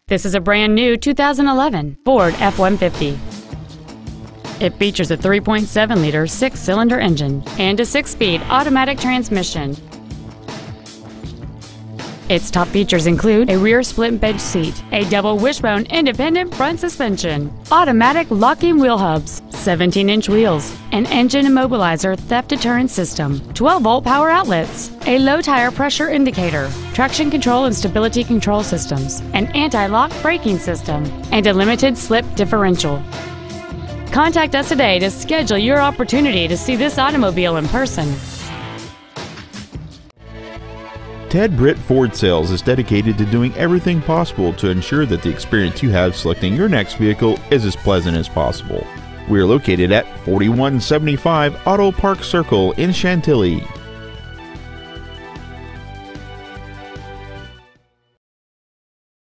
This is a brand new 2011 Ford F-150. It features a 3.7-liter six-cylinder engine and a six-speed automatic transmission. Its top features include a rear split bench seat, a double wishbone independent front suspension, automatic locking wheel hubs, 17-inch wheels, an engine immobilizer theft deterrent system, 12-volt power outlets, a low tire pressure indicator, traction control and stability control systems, an anti-lock braking system, and a limited slip differential. Contact us today to schedule your opportunity to see this automobile in person. Ted Britt Ford Sales is dedicated to doing everything possible to ensure that the experience you have selecting your next vehicle is as pleasant as possible. We are located at 4175 Auto Park Circle in Chantilly.